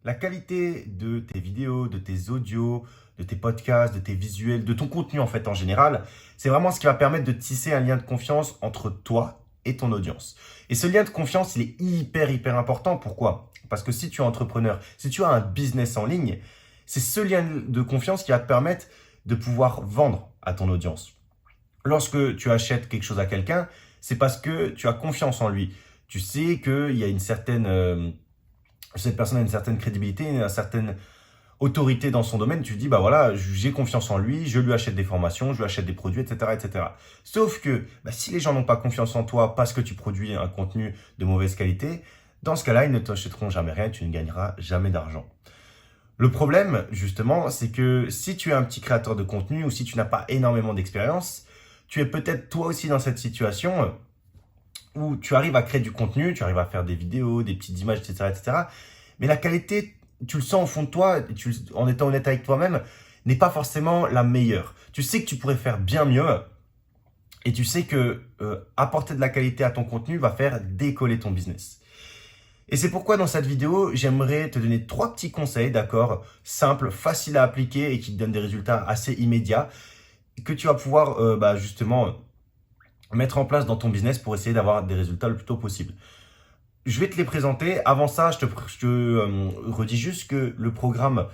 La qualité de tes vidéos, de tes audios, de tes podcasts, de tes visuels, de ton contenu en fait en général, c'est vraiment ce qui va permettre de tisser un lien de confiance entre toi et ton audience. Et ce lien de confiance, il est hyper important. Pourquoi? Parce que si tu es entrepreneur, si tu as un business en ligne, c'est ce lien de confiance qui va te permettre de pouvoir vendre à ton audience. Lorsque tu achètes quelque chose à quelqu'un, c'est parce que tu as confiance en lui. Tu sais qu'il y a cette personne a une certaine crédibilité, une certaine autorité dans son domaine. Tu te dis, bah voilà, j'ai confiance en lui, je lui achète des formations, je lui achète des produits, etc., etc. Sauf que si les gens n'ont pas confiance en toi parce que tu produis un contenu de mauvaise qualité, dans ce cas-là, ils ne t'achèteront jamais rien, tu ne gagneras jamais d'argent. Le problème, justement, c'est que si tu es un petit créateur de contenu ou si tu n'as pas énormément d'expérience, tu es peut-être toi aussi dans cette situation où tu arrives à créer du contenu, tu arrives à faire des vidéos, des petites images, etc., etc. Mais la qualité, tu le sens au fond de toi, en étant honnête avec toi-même, n'est pas forcément la meilleure. Tu sais que tu pourrais faire bien mieux et tu sais que apporter de la qualité à ton contenu va faire décoller ton business. Et c'est pourquoi dans cette vidéo, j'aimerais te donner 3 petits conseils, d'accord, simples, faciles à appliquer et qui te donnent des résultats assez immédiats que tu vas pouvoir justement mettre en place dans ton business pour essayer d'avoir des résultats le plus tôt possible. Je vais te les présenter. Avant ça, je te redis juste que le programme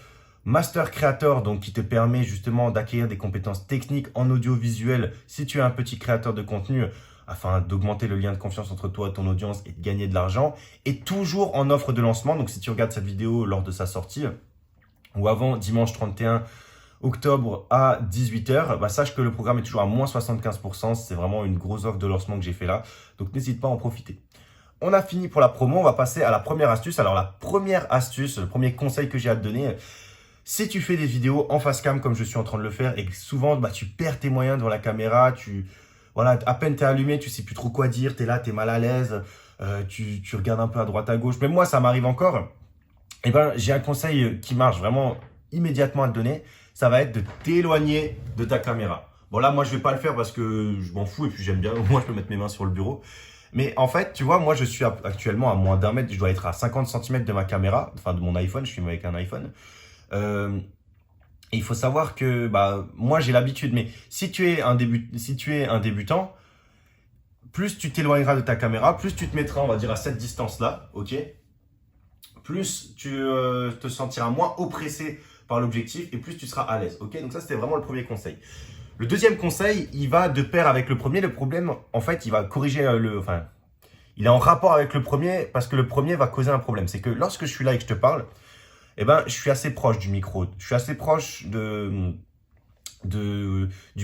Master Creator, donc qui te permet justement d'acquérir des compétences techniques en audiovisuel si tu es un petit créateur de contenu afin d'augmenter le lien de confiance entre toi et ton audience et de gagner de l'argent, est toujours en offre de lancement. Donc si tu regardes cette vidéo lors de sa sortie ou avant dimanche 31 octobre à 18h, sache que le programme est toujours à moins 75%. C'est vraiment une grosse offre de lancement que j'ai fait là. Donc n'hésite pas à en profiter. On a fini pour la promo, on va passer à la première astuce. Alors la première astuce, le premier conseil que j'ai à te donner, si tu fais des vidéos en face cam comme je suis en train de le faire et que souvent tu perds tes moyens devant la caméra, à peine t'es allumé, tu sais plus trop quoi dire, t'es là, t'es mal à l'aise, tu regardes un peu à droite à gauche. Même moi, ça m'arrive encore. J'ai un conseil qui marche vraiment immédiatement à te donner. Ça va être de t'éloigner de ta caméra. Bon là, moi je vais pas le faire parce que je m'en fous et puis j'aime bien. Moi, je peux mettre mes mains sur le bureau. Mais en fait, tu vois, moi je suis actuellement à moins d'1 mètre. Je dois être à 50 cm de ma caméra, enfin de mon iPhone. Je filme avec un iPhone. Et il faut savoir que moi j'ai l'habitude. Mais si tu es un débutant, plus tu t'éloigneras de ta caméra, plus tu te mettras, on va dire, à cette distance-là, ok? Plus tu te sentiras moins oppressé par l'objectif et plus tu seras à l'aise, ok? Donc ça, c'était vraiment le premier conseil. Le deuxième conseil, il va de pair avec le premier. Le problème, en fait, il va corriger il est en rapport avec le premier parce que le premier va causer un problème. C'est que lorsque je suis là et que je te parle, je suis assez proche du micro. Je suis assez proche du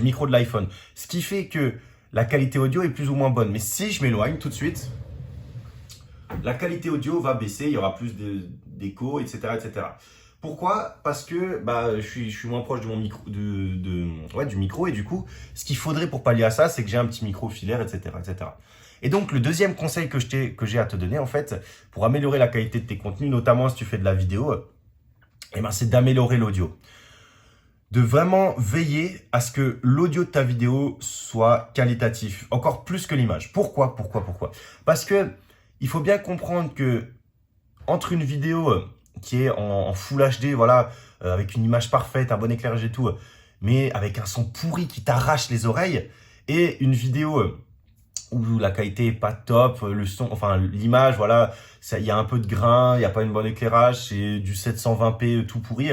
micro de l'iPhone. Ce qui fait que la qualité audio est plus ou moins bonne. Mais si je m'éloigne tout de suite, la qualité audio va baisser, il y aura plus d'écho, etc., etc. Pourquoi? Parce que je suis moins proche de mon micro, du micro et du coup, ce qu'il faudrait pour pallier à ça, c'est que j'ai un petit micro filaire, etc., etc. Et donc, le deuxième conseil que j'ai à te donner, en fait, pour améliorer la qualité de tes contenus, notamment si tu fais de la vidéo, c'est d'améliorer l'audio. De vraiment veiller à ce que l'audio de ta vidéo soit qualitatif, encore plus que l'image. Pourquoi? Parce que il faut bien comprendre que entre une vidéo qui est en Full HD, avec une image parfaite, un bon éclairage et tout, mais avec un son pourri qui t'arrache les oreilles, et une vidéo où la qualité est pas top, le son, l'image, il y a un peu de grain, il n'y a pas une bonne éclairage, c'est du 720p tout pourri,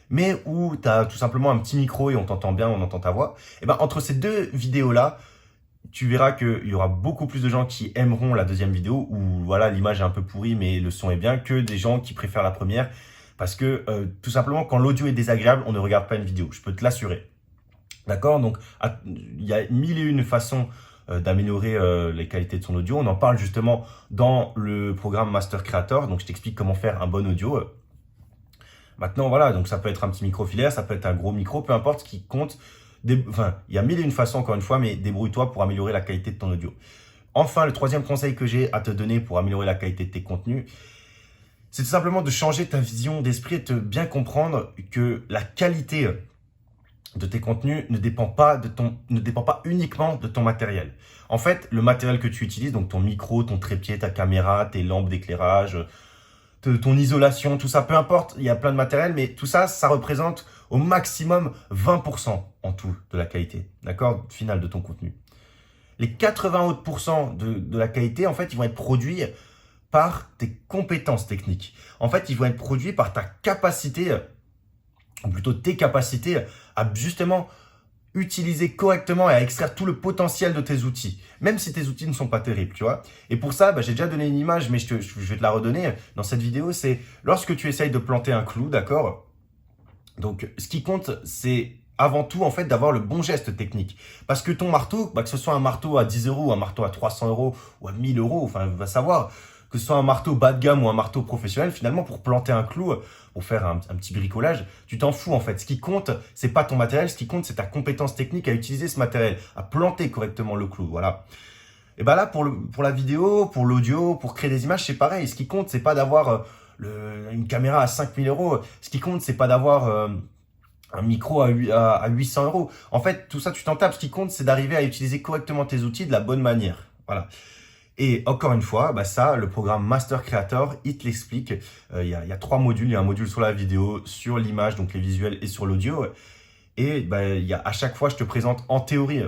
mais où tu as tout simplement un petit micro et on t'entend bien, on entend ta voix, entre ces deux vidéos-là, tu verras qu'il y aura beaucoup plus de gens qui aimeront la deuxième vidéo où l'image est un peu pourrie mais le son est bien que des gens qui préfèrent la première parce que tout simplement quand l'audio est désagréable, on ne regarde pas une vidéo, je peux te l'assurer. D'accord? Donc il y a 1001 façons d'améliorer les qualités de son audio. On en parle justement dans le programme Master Creator. Donc je t'explique comment faire un bon audio. Maintenant donc ça peut être un petit micro filaire, ça peut être un gros micro, peu importe ce qui compte. Il y a 1001 façons encore une fois, mais débrouille-toi pour améliorer la qualité de ton audio. Enfin, le troisième conseil que j'ai à te donner pour améliorer la qualité de tes contenus, c'est tout simplement de changer ta vision d'esprit et de bien comprendre que la qualité de tes contenus ne dépend pas uniquement de ton matériel. En fait, le matériel que tu utilises, donc ton micro, ton trépied, ta caméra, tes lampes d'éclairage, ton isolation, tout ça, peu importe, il y a plein de matériel, mais tout ça, ça représente au maximum 20% en tout de la qualité, d'accord, finale de ton contenu. Les 80 autres pourcents de la qualité, en fait, ils vont être produits par tes compétences techniques. En fait, ils vont être produits par ta capacité, ou plutôt tes capacités à justement utiliser correctement et à extraire tout le potentiel de tes outils, même si tes outils ne sont pas terribles, tu vois. Et pour ça, j'ai déjà donné une image, mais je vais te la redonner dans cette vidéo, c'est lorsque tu essayes de planter un clou, d'accord? Donc, ce qui compte, c'est avant tout, en fait, d'avoir le bon geste technique. Parce que ton marteau, que ce soit un marteau à 10 euros, un marteau à 300 euros ou à 1000 euros, enfin, va savoir, que ce soit un marteau bas de gamme ou un marteau professionnel, finalement, pour planter un clou, pour faire un petit bricolage, tu t'en fous, en fait. Ce qui compte, c'est pas ton matériel, ce qui compte, c'est ta compétence technique à utiliser ce matériel, à planter correctement le clou, voilà. Et là, pour la vidéo, pour l'audio, pour créer des images, c'est pareil. Ce qui compte, c'est pas d'avoir une caméra à 5000 euros. Ce qui compte, c'est pas d'avoir un micro à 800 euros. En fait, tout ça, tu t'en tapes. Ce qui compte, c'est d'arriver à utiliser correctement tes outils de la bonne manière. Voilà. Et encore une fois, ça, le programme Master Creator, il te l'explique. Il y a 3 modules. Il y a un module sur la vidéo, sur l'image, donc les visuels, et sur l'audio. Et à chaque fois, je te présente en théorie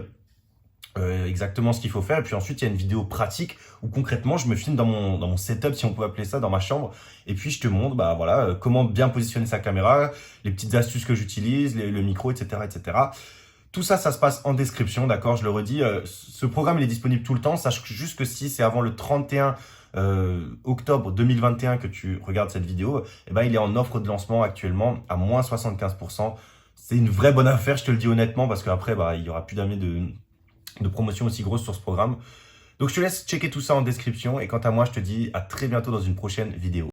exactement ce qu'il faut faire. Et puis ensuite, il y a une vidéo pratique où concrètement, je me filme dans mon setup, si on peut appeler ça, dans ma chambre. Et puis, je te montre comment bien positionner sa caméra, les petites astuces que j'utilise, le micro, etc., etc. Tout ça, ça se passe en description, d'accord? Je le redis, ce programme, il est disponible tout le temps. Sache juste que si c'est avant le 31 octobre 2021 que tu regardes cette vidéo, il est en offre de lancement actuellement à moins 75%. C'est une vraie bonne affaire, je te le dis honnêtement, parce qu'après, il y aura plus jamais de promotion aussi grosse sur ce programme. Donc, je te laisse checker tout ça en description. Et quant à moi, je te dis à très bientôt dans une prochaine vidéo.